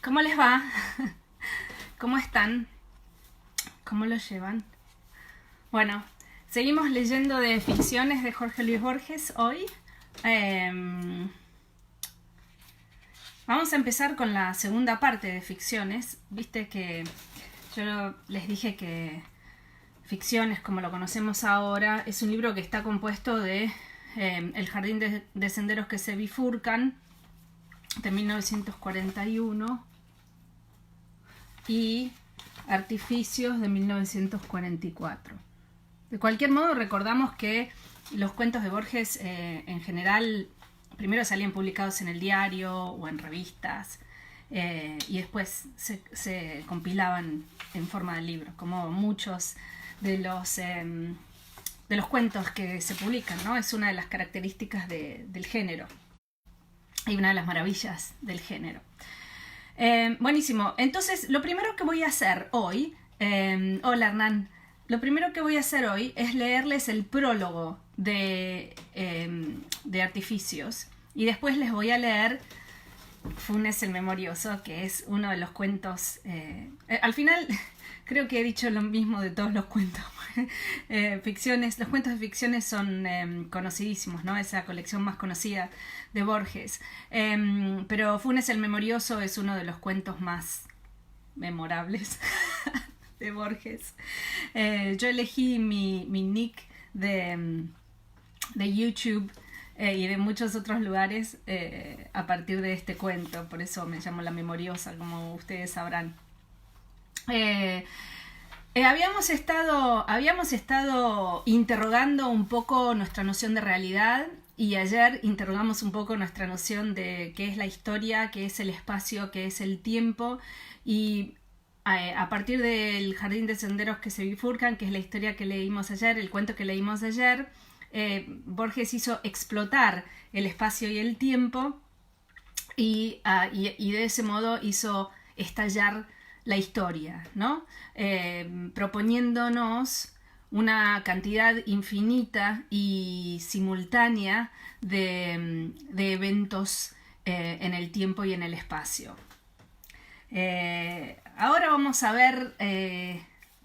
¿Cómo les va? ¿Cómo están? ¿Cómo lo llevan? Bueno, seguimos leyendo de ficciones de Jorge Luis Borges hoy. Vamos a empezar con la segunda parte de ficciones. Viste que yo les dije que Ficciones, como lo conocemos ahora, es un libro que está compuesto de El jardín de senderos que se bifurcan, de 1941, y Artificios, de 1944. De cualquier modo, recordamos que los cuentos de Borges en general primero salían publicados en el diario o en revistas, y después se compilaban en forma de libro, como muchos de los cuentos que se publican, ¿no? Es una de las características del género y una de las maravillas del género. Buenísimo. Entonces, lo primero que voy a hacer hoy, hola Hernán, lo primero que voy a hacer hoy es leerles el prólogo de Artificios, y después les voy a leer Funes el Memorioso, que es uno de los cuentos. Al final creo que he dicho lo mismo de todos los cuentos. Los cuentos de ficciones son conocidísimos, ¿no? Es la colección más conocida de Borges. Pero Funes el Memorioso es uno de los cuentos más memorables de Borges. Yo elegí mi nick de YouTube y de muchos otros lugares a partir de este cuento, por eso me llamo La Memoriosa, como ustedes sabrán. Habíamos estado interrogando un poco nuestra noción de realidad, y ayer interrogamos un poco nuestra noción de qué es la historia, qué es el espacio, qué es el tiempo, y a partir del jardín de senderos que se bifurcan, que es la historia que leímos ayer, el cuento que leímos ayer, Borges hizo explotar el espacio y el tiempo, y de ese modo hizo estallar la historia, ¿no? Proponiéndonos una cantidad infinita y simultánea de eventos en el tiempo y en el espacio. Ahora vamos a ver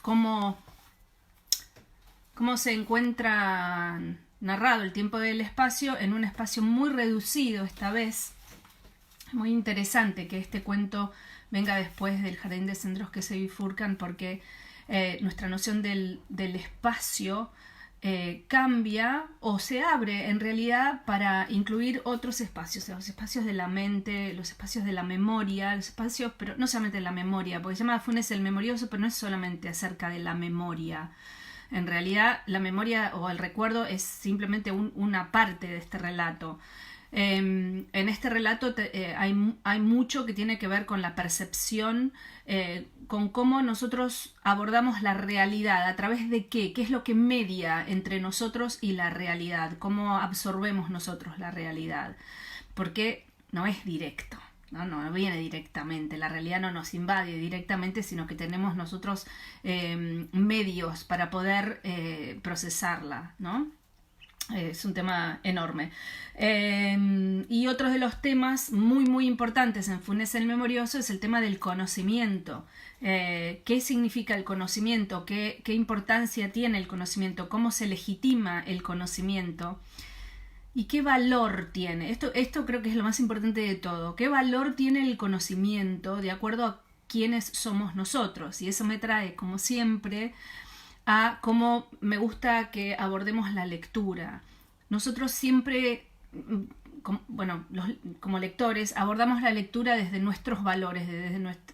cómo se encuentra narrado el tiempo y el espacio en un espacio muy reducido esta vez. Muy interesante que este cuento venga después del jardín de senderos que se bifurcan, porque nuestra noción del espacio cambia o se abre en realidad para incluir otros espacios, los espacios de la mente, los espacios de la memoria, los espacios, pero no solamente de la memoria, porque se llama Funes el Memorioso, pero no es solamente acerca de la memoria. En realidad, la memoria o el recuerdo es simplemente una parte de este relato. En este relato hay mucho que tiene que ver con la percepción, con cómo nosotros abordamos la realidad, a través de qué es lo que media entre nosotros y la realidad, cómo absorbemos nosotros la realidad, porque no es directo. No viene directamente, la realidad no nos invade directamente, sino que tenemos nosotros medios para poder procesarla, ¿no? Es un tema enorme. Y otro de los temas muy muy importantes en Funes el Memorioso es el tema del conocimiento. ¿Qué significa el conocimiento? ¿Qué importancia tiene el conocimiento? ¿Cómo se legitima el conocimiento? ¿Y qué valor tiene? Esto creo que es lo más importante de todo. ¿Qué valor tiene el conocimiento de acuerdo a quiénes somos nosotros? Y eso me trae, como siempre, a cómo me gusta que abordemos la lectura. Nosotros siempre, como lectores, abordamos la lectura desde nuestros valores,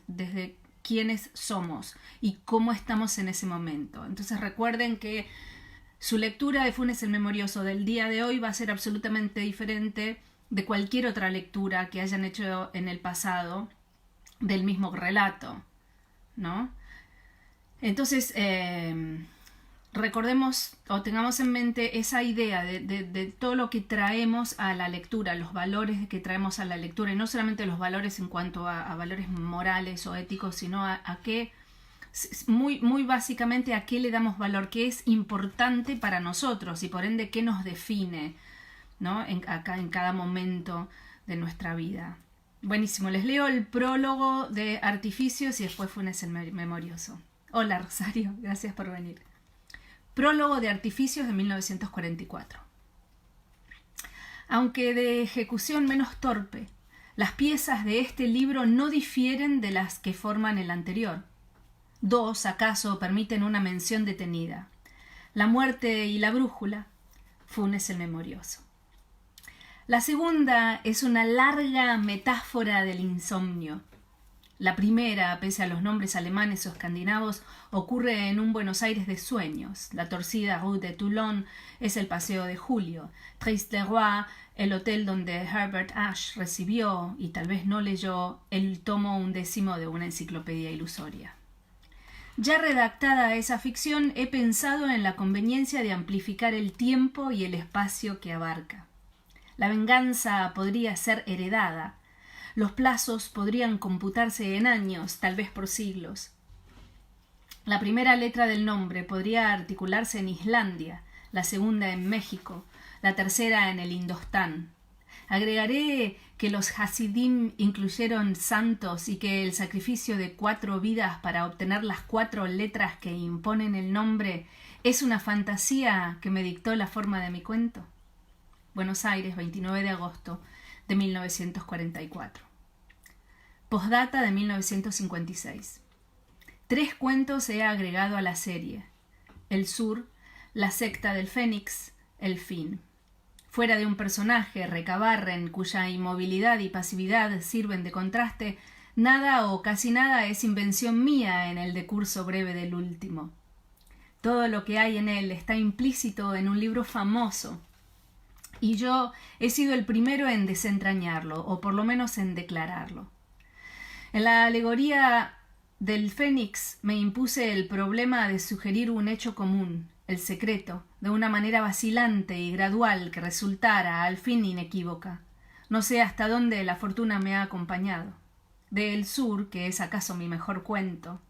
desde quiénes somos y cómo estamos en ese momento. Entonces recuerden que su lectura de Funes el Memorioso del día de hoy va a ser absolutamente diferente de cualquier otra lectura que hayan hecho en el pasado del mismo relato, ¿no? Entonces, recordemos o tengamos en mente esa idea de todo lo que traemos a la lectura, los valores que traemos a la lectura, y no solamente los valores en cuanto a valores morales o éticos, sino a qué, muy, muy básicamente, a qué le damos valor, qué es importante para nosotros y por ende qué nos define, ¿no? En cada momento de nuestra vida. Buenísimo, les leo el prólogo de Artificios y después Funes el Memorioso. Hola Rosario, gracias por venir. Prólogo de Artificios de 1944. Aunque de ejecución menos torpe, las piezas de este libro no difieren de las que forman el anterior. Dos, acaso, permiten una mención detenida: La muerte y la brújula, Funes el Memorioso. La segunda es una larga metáfora del insomnio. La primera, pese a los nombres alemanes o escandinavos, ocurre en un Buenos Aires de sueños. La torcida Rue de Toulon es el Paseo de Julio. Triste-Roi, el hotel donde Herbert Ashe recibió, y tal vez no leyó, el tomo 11 de una enciclopedia ilusoria. Ya redactada esa ficción, he pensado en la conveniencia de amplificar el tiempo y el espacio que abarca. La venganza podría ser heredada. Los plazos podrían computarse en años, tal vez por siglos. La primera letra del nombre podría articularse en Islandia, la segunda en México, la tercera en el Indostán. Agregaré que los Hasidim incluyeron santos y que el sacrificio de 4 vidas para obtener las 4 letras que imponen el nombre es una fantasía que me dictó la forma de mi cuento. Buenos Aires, 29 de agosto de 1944. Postdata de 1956. 3 cuentos he agregado a la serie: El Sur, La secta del Fénix, El fin. Fuera de un personaje, Recabarren, cuya inmovilidad y pasividad sirven de contraste, nada o casi nada es invención mía en el decurso breve del último. Todo lo que hay en él está implícito en un libro famoso, y yo he sido el primero en desentrañarlo, o por lo menos en declararlo. En la alegoría del Fénix me impuse el problema de sugerir un hecho común, el secreto, de una manera vacilante y gradual que resultara al fin inequívoca. No sé hasta dónde la fortuna me ha acompañado. De El Sur, que es acaso mi mejor cuento.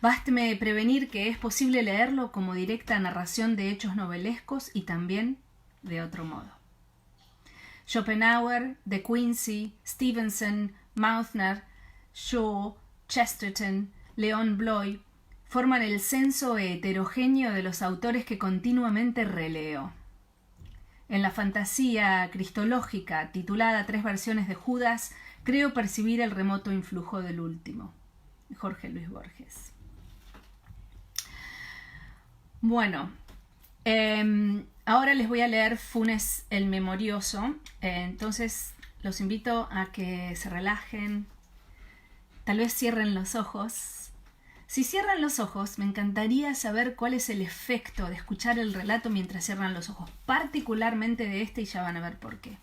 Básteme prevenir que es posible leerlo como directa narración de hechos novelescos y también de otro modo. Schopenhauer, De Quincey, Stevenson, Mauthner, Shaw, Chesterton, Leon Bloy forman el censo heterogéneo de los autores que continuamente releo. En la fantasía cristológica, titulada 3 versiones de Judas, creo percibir el remoto influjo del último. Jorge Luis Borges. Bueno, ahora les voy a leer Funes el Memorioso. Entonces los invito a que se relajen, tal vez cierren los ojos. Si cierran los ojos, me encantaría saber cuál es el efecto de escuchar el relato mientras cierran los ojos, particularmente de este, y ya van a ver por qué.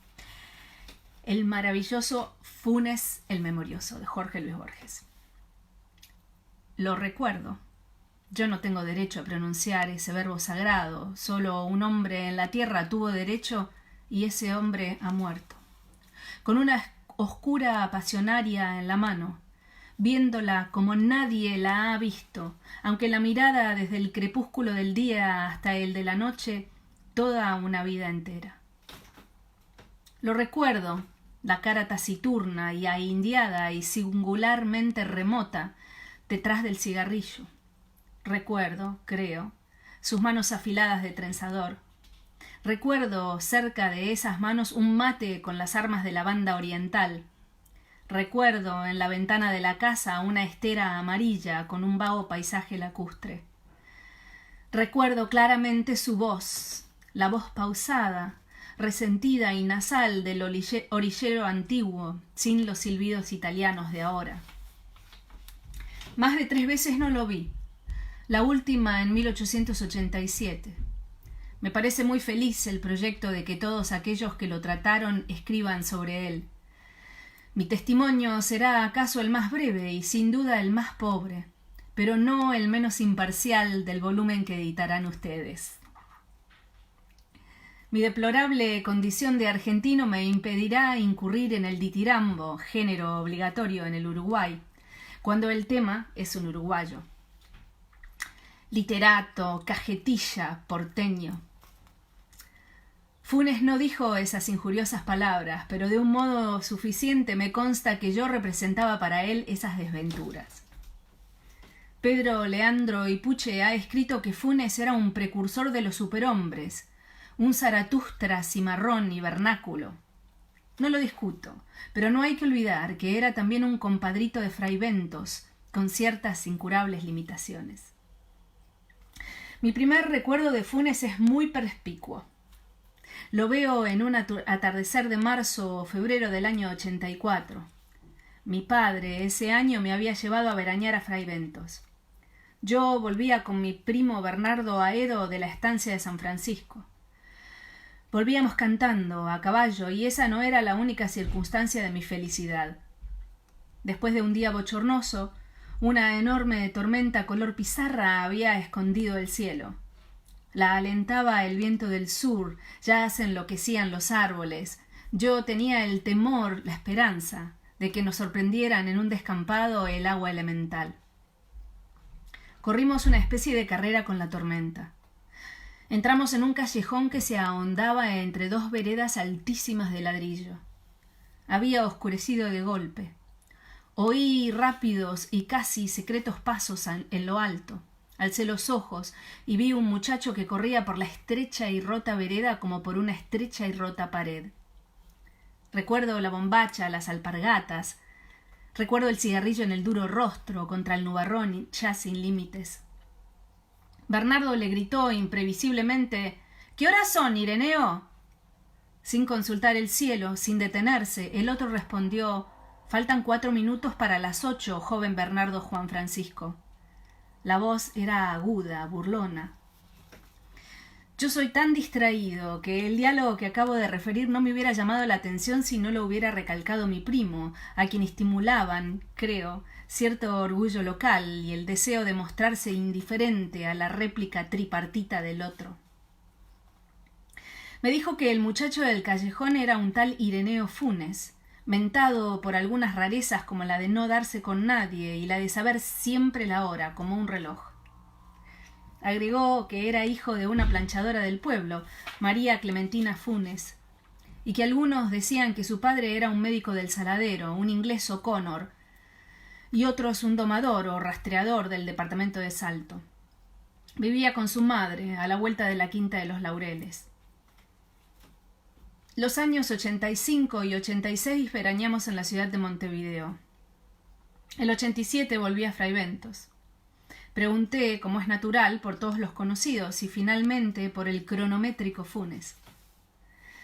El maravilloso Funes el Memorioso, de Jorge Luis Borges. Lo recuerdo. Yo no tengo derecho a pronunciar ese verbo sagrado. Solo un hombre en la tierra tuvo derecho y ese hombre ha muerto. Con una oscura pasionaria en la mano, viéndola como nadie la ha visto, aunque la mirada desde el crepúsculo del día hasta el de la noche, toda una vida entera. Lo recuerdo, la cara taciturna y ahindiada y singularmente remota detrás del cigarrillo. Recuerdo, creo, sus manos afiladas de trenzador. Recuerdo cerca de esas manos un mate con las armas de la banda oriental. Recuerdo en la ventana de la casa una estera amarilla con un vago paisaje lacustre. Recuerdo claramente su voz, la voz pausada, resentida y nasal del orillero antiguo, sin los silbidos italianos de ahora. Más de 3 veces no lo vi, la última en 1887. Me parece muy feliz el proyecto de que todos aquellos que lo trataron escriban sobre él. Mi testimonio será acaso el más breve y sin duda el más pobre, pero no el menos imparcial del volumen que editarán ustedes. Mi deplorable condición de argentino me impedirá incurrir en el ditirambo, género obligatorio en el Uruguay, cuando el tema es un uruguayo. Literato, cajetilla, porteño. Funes no dijo esas injuriosas palabras, pero de un modo suficiente me consta que yo representaba para él esas desventuras. Pedro Leandro Ipuche ha escrito que Funes era un precursor de los superhombres, un Zaratustra cimarrón y vernáculo. No lo discuto, pero no hay que olvidar que era también un compadrito de Fray Bentos, con ciertas incurables limitaciones. Mi primer recuerdo de Funes es muy perspicuo. Lo veo en un atardecer de marzo o febrero del año 84. Mi padre ese año me había llevado a veranear a Fray Bentos. Yo volvía con mi primo Bernardo Aedo de la estancia de San Francisco. Volvíamos cantando, a caballo, y esa no era la única circunstancia de mi felicidad. Después de un día bochornoso, una enorme tormenta color pizarra había escondido el cielo. La alentaba el viento del sur, ya se enloquecían los árboles. Yo tenía el temor, la esperanza, de que nos sorprendieran en un descampado el agua elemental. Corrimos una especie de carrera con la tormenta. Entramos en un callejón que se ahondaba entre dos veredas altísimas de ladrillo. Había oscurecido de golpe. Oí rápidos y casi secretos pasos en lo alto. Alcé los ojos y vi un muchacho que corría por la estrecha y rota vereda como por una estrecha y rota pared. Recuerdo la bombacha, las alpargatas. Recuerdo el cigarrillo en el duro rostro contra el nubarrón ya sin límites. Bernardo le gritó imprevisiblemente: «¿Qué horas son, Ireneo?». Sin consultar el cielo, sin detenerse, el otro respondió: «Faltan 4 minutos para las 8, joven Bernardo Juan Francisco». La voz era aguda, burlona. Yo soy tan distraído que el diálogo que acabo de referir no me hubiera llamado la atención si no lo hubiera recalcado mi primo, a quien estimulaban, creo, cierto orgullo local y el deseo de mostrarse indiferente a la réplica tripartita del otro. Me dijo que el muchacho del callejón era un tal Ireneo Funes, mentado por algunas rarezas como la de no darse con nadie y la de saber siempre la hora, como un reloj. Agregó que era hijo de una planchadora del pueblo, María Clementina Funes, y que algunos decían que su padre era un médico del Saladero, un inglés O'Connor, y otros un domador o rastreador del departamento de Salto. Vivía con su madre, a la vuelta de la Quinta de los Laureles. Los años 85 y 86 veraneamos en la ciudad de Montevideo. El 87 volví a Fray Bentos. Pregunté, como es natural, por todos los conocidos y finalmente por el cronométrico Funes.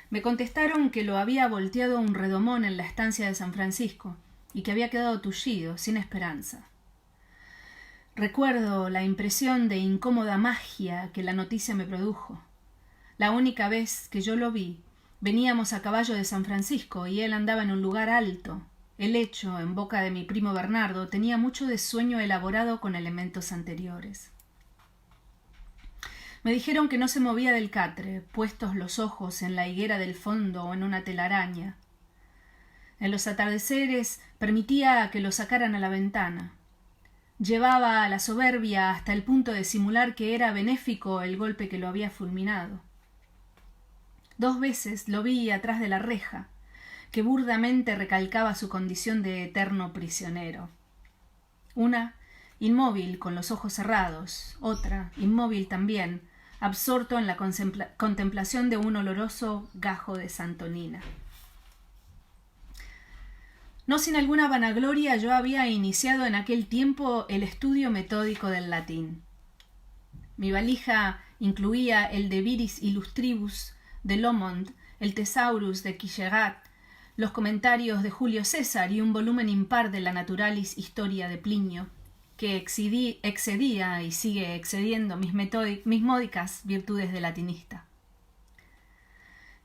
Me contestaron que lo había volteado un redomón en la estancia de San Francisco y que había quedado tullido, sin esperanza. Recuerdo la impresión de incómoda magia que la noticia me produjo. La única vez que yo lo vi, veníamos a caballo de San Francisco y él andaba en un lugar alto. El lecho, en boca de mi primo Bernardo, tenía mucho de sueño elaborado con elementos anteriores. Me dijeron que no se movía del catre, puestos los ojos en la higuera del fondo o en una telaraña. En los atardeceres permitía que lo sacaran a la ventana. Llevaba a la soberbia hasta el punto de simular que era benéfico el golpe que lo había fulminado. 2 veces lo vi atrás de la reja, que burdamente recalcaba su condición de eterno prisionero. Una, inmóvil con los ojos cerrados; otra, inmóvil también, absorto en la contemplación de un oloroso gajo de santonina. No sin alguna vanagloria, yo había iniciado en aquel tiempo el estudio metódico del latín. Mi valija incluía el De Viris Illustribus de Lomond, el Thesaurus de Quicherat, los comentarios de Julio César y un volumen impar de la Naturalis Historia de Plinio, que excedía y sigue excediendo mis módicas virtudes de latinista.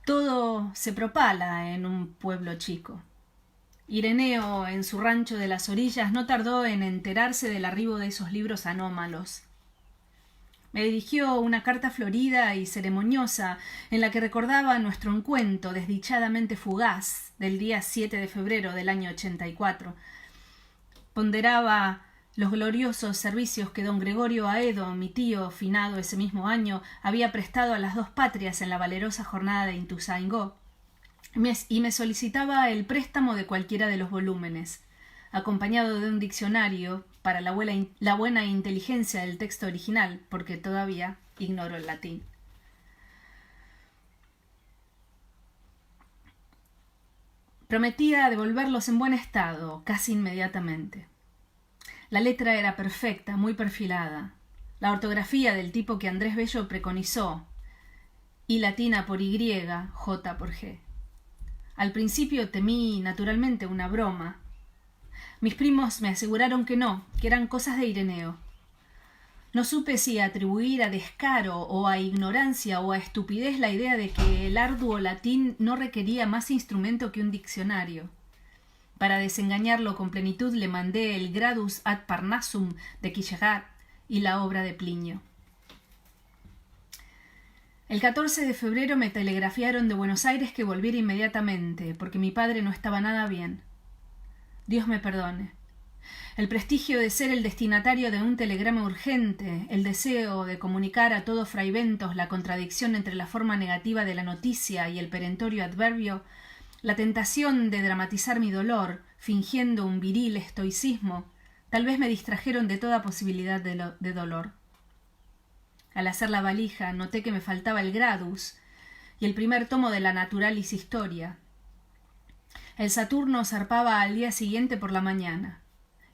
Todo se propala en un pueblo chico. Ireneo, en su rancho de las orillas, no tardó en enterarse del arribo de esos libros anómalos. Me dirigió una carta florida y ceremoniosa en la que recordaba nuestro encuentro desdichadamente fugaz del día 7 de febrero del año 84. Ponderaba los gloriosos servicios que don Gregorio Aedo, mi tío, finado ese mismo año, había prestado a las dos patrias en la valerosa jornada de Ituzaingó, y me solicitaba el préstamo de cualquiera de los volúmenes, acompañado de un diccionario para la buena inteligencia del texto original, porque todavía ignoro el latín. Prometía devolverlos en buen estado, casi inmediatamente. La letra era perfecta, muy perfilada. La ortografía del tipo que Andrés Bello preconizó, I latina por Y, J por G. Al principio temí, naturalmente, una broma. Mis primos me aseguraron que no, que eran cosas de Ireneo. No supe si atribuir a descaro o a ignorancia o a estupidez la idea de que el arduo latín no requería más instrumento que un diccionario. Para desengañarlo con plenitud le mandé el Gradus ad Parnassum de Quicherat y la obra de Plinio. El 14 de febrero me telegrafiaron de Buenos Aires que volviera inmediatamente, porque mi padre no estaba nada bien. Dios me perdone. El prestigio de ser el destinatario de un telegrama urgente, el deseo de comunicar a todo Fraiventos la contradicción entre la forma negativa de la noticia y el perentorio adverbio, la tentación de dramatizar mi dolor, fingiendo un viril estoicismo, tal vez me distrajeron de toda posibilidad de dolor. Al hacer la valija noté que me faltaba el Gradus y el primer tomo de la Naturalis Historia. El Saturno zarpaba al día siguiente por la mañana.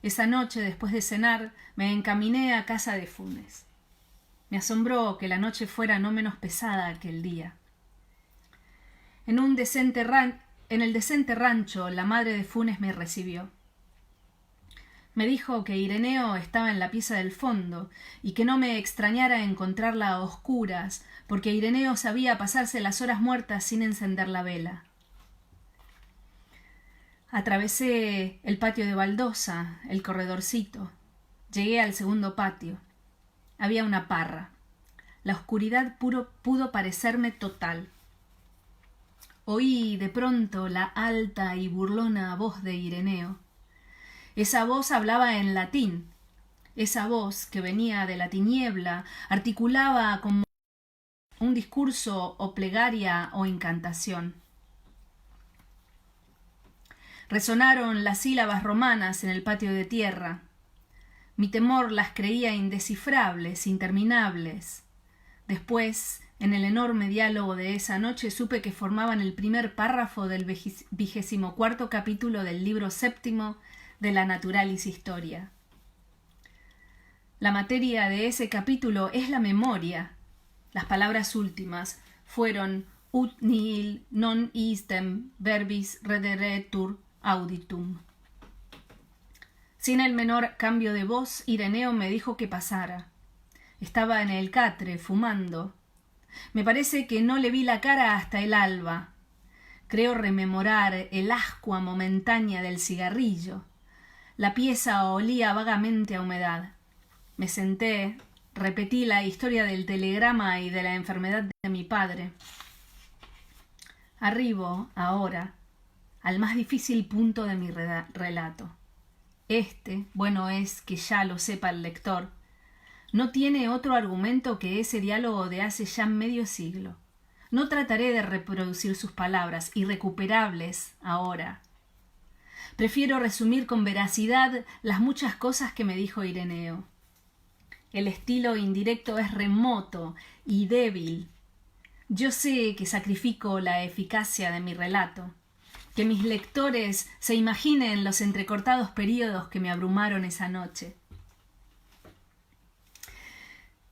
Esa noche, después de cenar, me encaminé a casa de Funes. Me asombró que la noche fuera no menos pesada que el día. En el decente rancho, la madre de Funes me recibió. Me dijo que Ireneo estaba en la pieza del fondo y que no me extrañara encontrarla a oscuras, porque Ireneo sabía pasarse las horas muertas sin encender la vela. Atravesé el patio de baldosa, el corredorcito. Llegué al segundo patio. Había una parra. La oscuridad pudo parecerme total. Oí de pronto la alta y burlona voz de Ireneo. Esa voz hablaba en latín. Esa voz, que venía de la tiniebla, articulaba como un discurso o plegaria o incantación. Resonaron las sílabas romanas en el patio de tierra. Mi temor las creía indescifrables, interminables. Después, en el enorme diálogo de esa noche, supe que formaban el primer párrafo del 24º capítulo del libro 7 de la Naturalis Historia. La materia de ese capítulo es la memoria. Las palabras últimas fueron ut nihil non istem verbis rederetur auditum. Sin el menor cambio de voz, Ireneo me dijo que pasara. Estaba en el catre, fumando. Me parece que no le vi la cara hasta el alba. Creo rememorar el ascua momentánea del cigarrillo. La pieza olía vagamente a humedad. Me senté, repetí la historia del telegrama y de la enfermedad de mi padre. Arribo, ahora, al más difícil punto de mi relato. Bueno es que ya lo sepa el lector, no tiene otro argumento que ese diálogo de hace ya medio siglo. No trataré de reproducir sus palabras, irrecuperables ahora. Prefiero resumir con veracidad las muchas cosas que me dijo Ireneo. El estilo indirecto es remoto y débil. Yo sé que sacrifico la eficacia de mi relato. Que mis lectores se imaginen los entrecortados períodos que me abrumaron esa noche.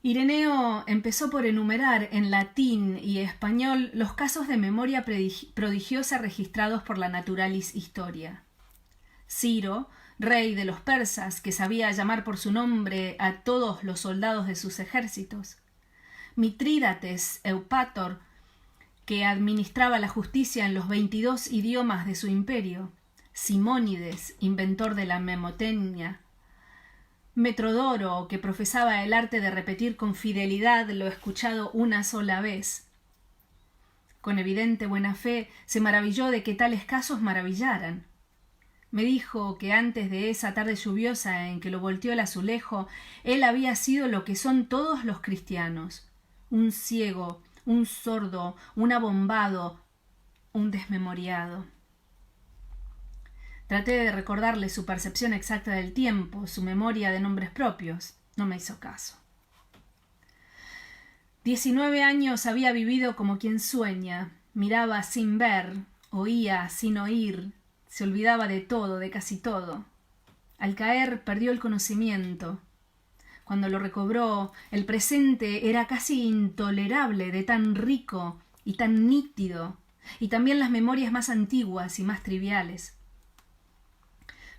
Ireneo empezó por enumerar en latín y español los casos de memoria prodigiosa registrados por la Naturalis Historia. Ciro, rey de los persas, que sabía llamar por su nombre a todos los soldados de sus ejércitos. Mitrídates, Eupator, que administraba la justicia en los 22 idiomas de su imperio. Simónides, inventor de la memotecnia. Metrodoro, que profesaba el arte de repetir con fidelidad lo escuchado una sola vez. Con evidente buena fe se maravilló de que tales casos maravillaran. Me dijo que antes de esa tarde lluviosa en que lo volteó el azulejo, él había sido lo que son todos los cristianos: un ciego, un sordo, un abombado, un desmemoriado. Traté de recordarle su percepción exacta del tiempo, su memoria de nombres propios. No me hizo caso. 19 años había vivido como quien sueña, miraba sin ver, oía sin oír, se olvidaba de todo, de casi todo. Al caer perdió el conocimiento. Cuando lo recobró, el presente era casi intolerable de tan rico y tan nítido, y también las memorias más antiguas y más triviales.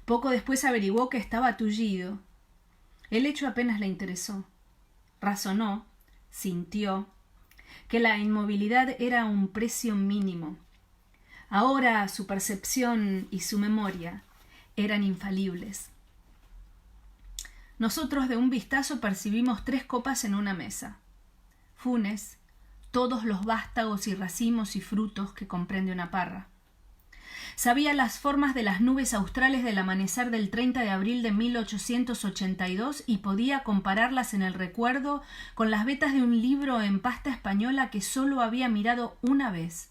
Poco después averiguó que estaba tullido. El hecho apenas le interesó. Razonó, sintió, que la inmovilidad era un precio mínimo. Ahora su percepción y su memoria eran infalibles. Nosotros de un vistazo percibimos 3 copas en una mesa. Funes, todos los vástagos y racimos y frutos que comprende una parra. Sabía las formas de las nubes australes del amanecer del 30 de abril de 1882 y podía compararlas en el recuerdo con las vetas de un libro en pasta española que sólo había mirado una vez,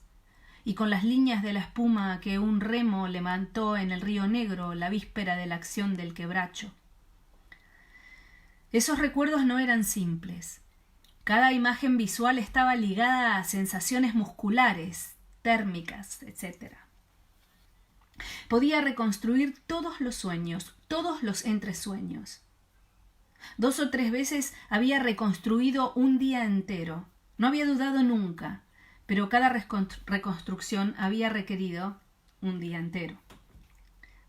y con las líneas de la espuma que un remo levantó en el río Negro la víspera de la acción del Quebracho. Esos recuerdos no eran simples. Cada imagen visual estaba ligada a sensaciones musculares, térmicas, etc. Podía reconstruir todos los sueños, todos los entresueños. 2 o 3 veces había reconstruido un día entero. No había dudado nunca, pero cada reconstrucción había requerido un día entero.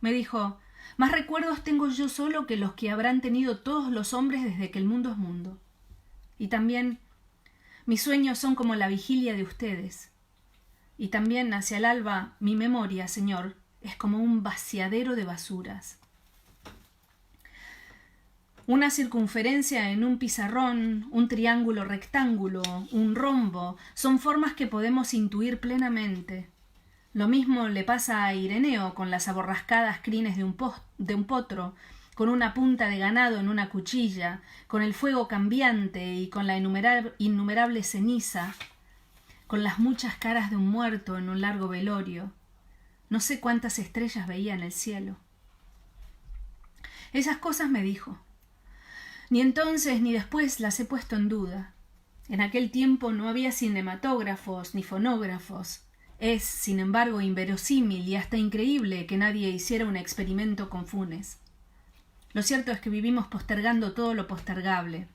Me dijo: más recuerdos tengo yo solo que los que habrán tenido todos los hombres desde que el mundo es mundo. Y también mis sueños son como la vigilia de ustedes. Y también hacia el alba mi memoria, Señor, es como un vaciadero de basuras. Una circunferencia en un pizarrón, un triángulo rectángulo, un rombo, son formas que podemos intuir plenamente. Lo mismo le pasa a Ireneo con las aborrascadas crines de un potro, con una punta de ganado en una cuchilla, con el fuego cambiante y con la innumerable ceniza, con las muchas caras de un muerto en un largo velorio. No sé cuántas estrellas veía en el cielo. Esas cosas me dijo. Ni entonces ni después las he puesto en duda. En aquel tiempo no había cinematógrafos ni fonógrafos. Es, sin embargo, inverosímil y hasta increíble que nadie hiciera un experimento con Funes. Lo cierto es que vivimos postergando todo lo postergable.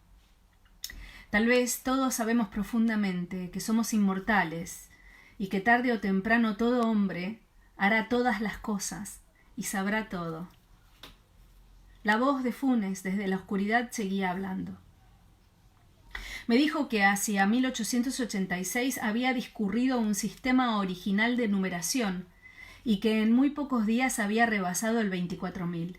Tal vez todos sabemos profundamente que somos inmortales y que tarde o temprano todo hombre hará todas las cosas y sabrá todo. La voz de Funes desde la oscuridad seguía hablando. Me dijo que hacia 1886 había discurrido un sistema original de numeración y que en muy pocos días había rebasado el 24.000.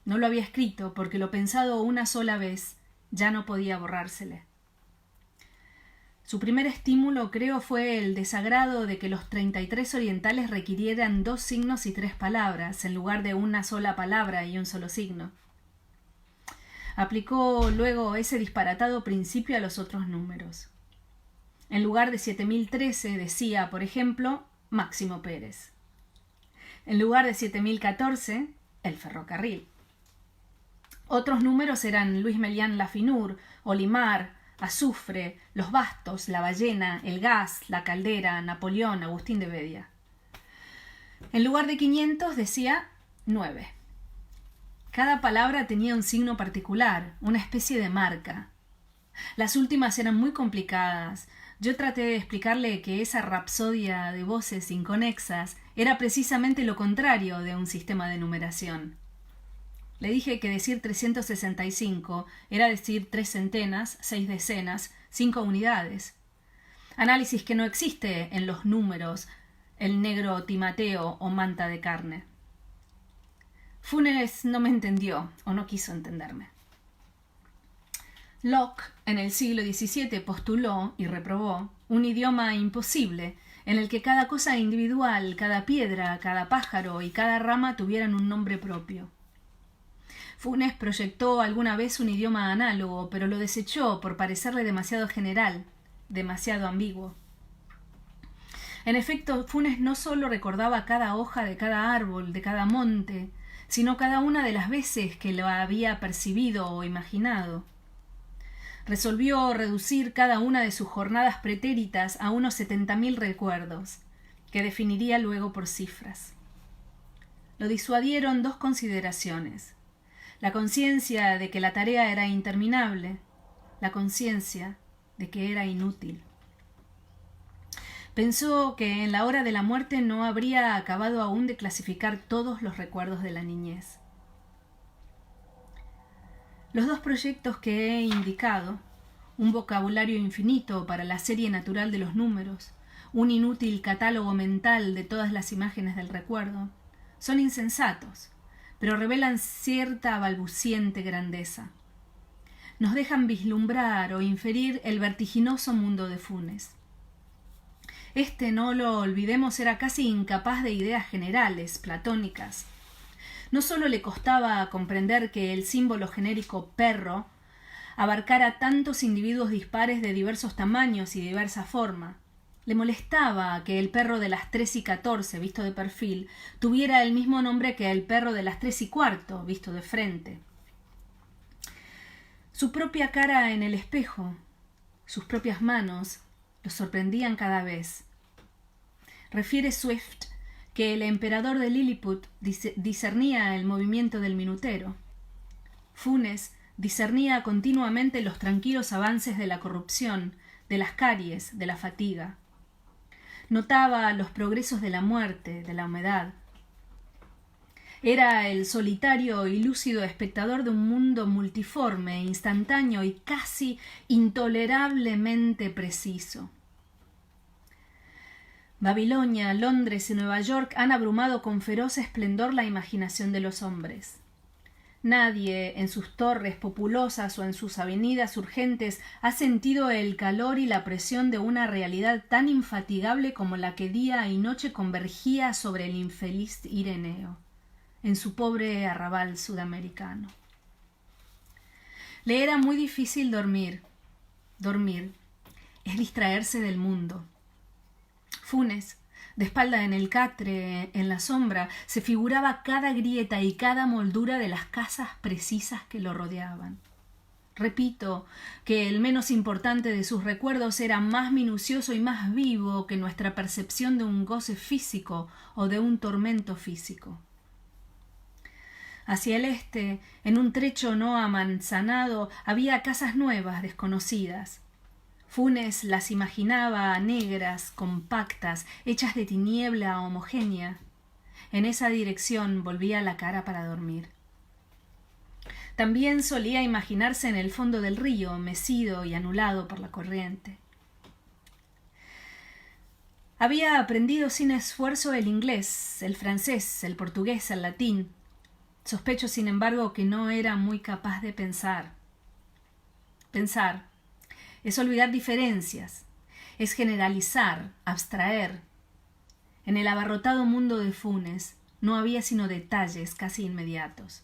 No lo había escrito porque lo pensado una sola vez ya no podía borrársele. Su primer estímulo, creo, fue el desagrado de que los 33 orientales requirieran 2 signos y 3 palabras, en lugar de una sola palabra y un solo signo. Aplicó luego ese disparatado principio a los otros números. En lugar de 7013 decía, por ejemplo, Máximo Pérez. En lugar de 7014, el ferrocarril. Otros números eran Luis Melián Lafinur, Olimar, Azufre, Los Bastos, La Ballena, El Gas, La Caldera, Napoleón, Agustín de Bedia. En lugar de 500 decía 9. Cada palabra tenía un signo particular, una especie de marca. Las últimas eran muy complicadas. Yo traté de explicarle que esa rapsodia de voces inconexas era precisamente lo contrario de un sistema de numeración. Le dije que decir 365 era decir 3 centenas, 6 decenas, 5 unidades. Análisis que no existe en los números, el negro timateo o manta de carne. Funes no me entendió o no quiso entenderme. Locke, en el siglo XVII, postuló y reprobó un idioma imposible, en el que cada cosa individual, cada piedra, cada pájaro y cada rama tuvieran un nombre propio. Funes proyectó alguna vez un idioma análogo, pero lo desechó por parecerle demasiado general, demasiado ambiguo. En efecto, Funes no solo recordaba cada hoja de cada árbol, de cada monte, sino cada una de las veces que lo había percibido o imaginado. Resolvió reducir cada una de sus jornadas pretéritas a unos 70.000 recuerdos, que definiría luego por cifras. Lo disuadieron dos consideraciones: la conciencia de que la tarea era interminable, la conciencia de que era inútil. Pensó que en la hora de la muerte no habría acabado aún de clasificar todos los recuerdos de la niñez. Los dos proyectos que he indicado, un vocabulario infinito para la serie natural de los números, un inútil catálogo mental de todas las imágenes del recuerdo, son insensatos, pero revelan cierta balbuciente grandeza. Nos dejan vislumbrar o inferir el vertiginoso mundo de Funes. Este, no lo olvidemos, era casi incapaz de ideas generales, platónicas. No solo le costaba comprender que el símbolo genérico perro abarcara tantos individuos dispares de diversos tamaños y diversa forma. Le molestaba que el perro de las 3:14, visto de perfil, tuviera el mismo nombre que el perro de las 3:15, visto de frente. Su propia cara en el espejo, sus propias manos, lo sorprendían cada vez. Refiere Swift que el emperador de Lilliput discernía el movimiento del minutero. Funes discernía continuamente los tranquilos avances de la corrupción, de las caries, de la fatiga. Notaba los progresos de la muerte, de la humedad. Era el solitario y lúcido espectador de un mundo multiforme, instantáneo y casi intolerablemente preciso. Babilonia, Londres y Nueva York han abrumado con feroz esplendor la imaginación de los hombres. Nadie en sus torres populosas o en sus avenidas urgentes ha sentido el calor y la presión de una realidad tan infatigable como la que día y noche convergía sobre el infeliz Ireneo, en su pobre arrabal sudamericano. Le era muy difícil dormir. Dormir es distraerse del mundo. Funes, de espalda en el catre, en la sombra, se figuraba cada grieta y cada moldura de las casas precisas que lo rodeaban. Repito que el menos importante de sus recuerdos era más minucioso y más vivo que nuestra percepción de un goce físico o de un tormento físico. Hacia el este, en un trecho no amanzanado, había casas nuevas, desconocidas. Funes las imaginaba negras, compactas, hechas de tiniebla homogénea. En esa dirección volvía la cara para dormir. También solía imaginarse en el fondo del río, mecido y anulado por la corriente. Había aprendido sin esfuerzo el inglés, el francés, el portugués, el latín. Sospecho, sin embargo, que no era muy capaz de pensar. Pensar es olvidar diferencias, es generalizar, abstraer. En el abarrotado mundo de Funes no había sino detalles casi inmediatos.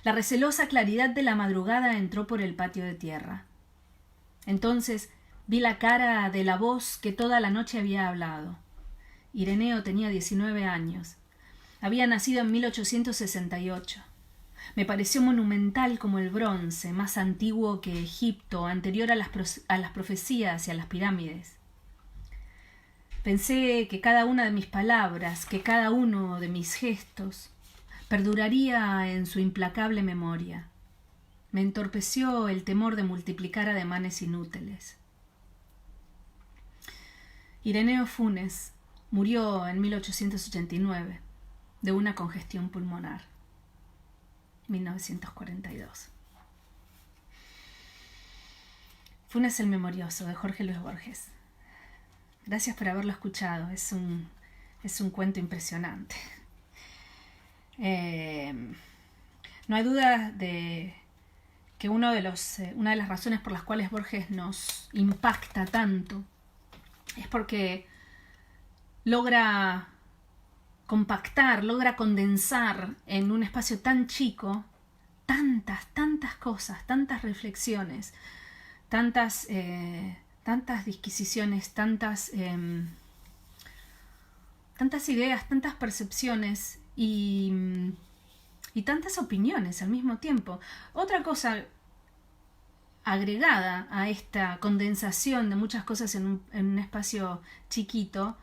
La recelosa claridad de la madrugada entró por el patio de tierra. Entonces vi la cara de la voz que toda la noche había hablado. Ireneo tenía 19 años. Había nacido en 1868. Me pareció monumental como el bronce, más antiguo que Egipto, anterior a las profecías y a las pirámides. Pensé que cada una de mis palabras, que cada uno de mis gestos, perduraría en su implacable memoria. Me entorpeció el temor de multiplicar ademanes inútiles. Ireneo Funes murió en 1889 de una congestión pulmonar. 1942. Funes el Memorioso, de Jorge Luis Borges. Gracias por haberlo escuchado. Es un cuento impresionante. No hay duda de que una de las razones por las cuales Borges nos impacta tanto es porque logra compactar, logra condensar en un espacio tan chico tantas cosas, tantas reflexiones, tantas disquisiciones, tantas ideas, tantas percepciones y tantas opiniones al mismo tiempo. Otra cosa agregada a esta condensación de muchas cosas en un espacio chiquito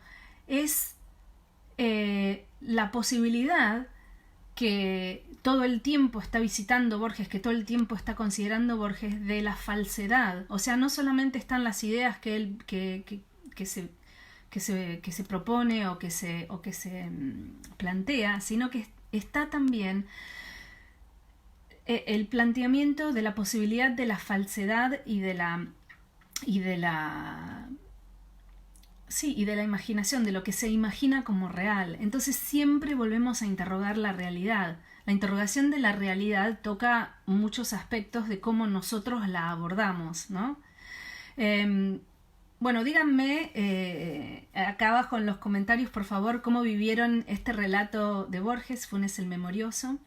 es la posibilidad que todo el tiempo está visitando Borges, que todo el tiempo está considerando Borges, de la falsedad. O sea, no solamente están las ideas que él que se propone o que se plantea, sino que está también el planteamiento de la posibilidad de la falsedad y de la imaginación, de lo que se imagina como real. Entonces siempre volvemos a interrogar la realidad. La interrogación de la realidad toca muchos aspectos de cómo nosotros la abordamos, ¿no? Bueno, díganme acá abajo en los comentarios, por favor, cómo vivieron este relato de Borges, Funes el Memorioso.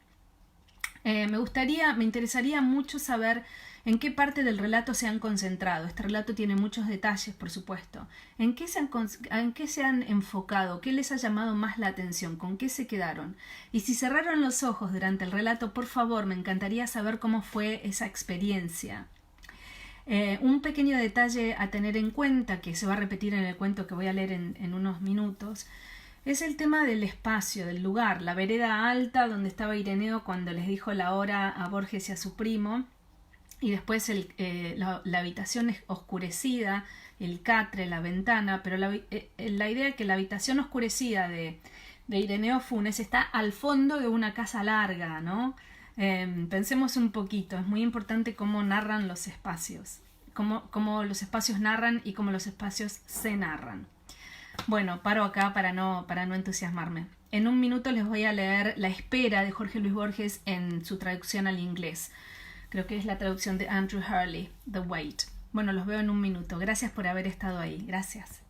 Me interesaría mucho saber en qué parte del relato se han concentrado. Este relato tiene muchos detalles, por supuesto. ¿En qué se han enfocado? ¿Qué les ha llamado más la atención? ¿Con qué se quedaron? Y si cerraron los ojos durante el relato, por favor, me encantaría saber cómo fue esa experiencia. Un pequeño detalle a tener en cuenta, que se va a repetir en el cuento que voy a leer en unos minutos, es el tema del espacio, del lugar, la vereda alta donde estaba Ireneo cuando les dijo la hora a Borges y a su primo, y después la habitación oscurecida, el catre, la ventana, pero la idea de que la habitación oscurecida de Ireneo Funes está al fondo de una casa larga, ¿no? Pensemos un poquito, es muy importante cómo narran los espacios, cómo los espacios narran y cómo los espacios se narran. Bueno, paro acá para no entusiasmarme. En un minuto les voy a leer La espera de Jorge Luis Borges en su traducción al inglés. Creo que es la traducción de Andrew Hurley, The Wait. Bueno, los veo en un minuto. Gracias por haber estado ahí. Gracias.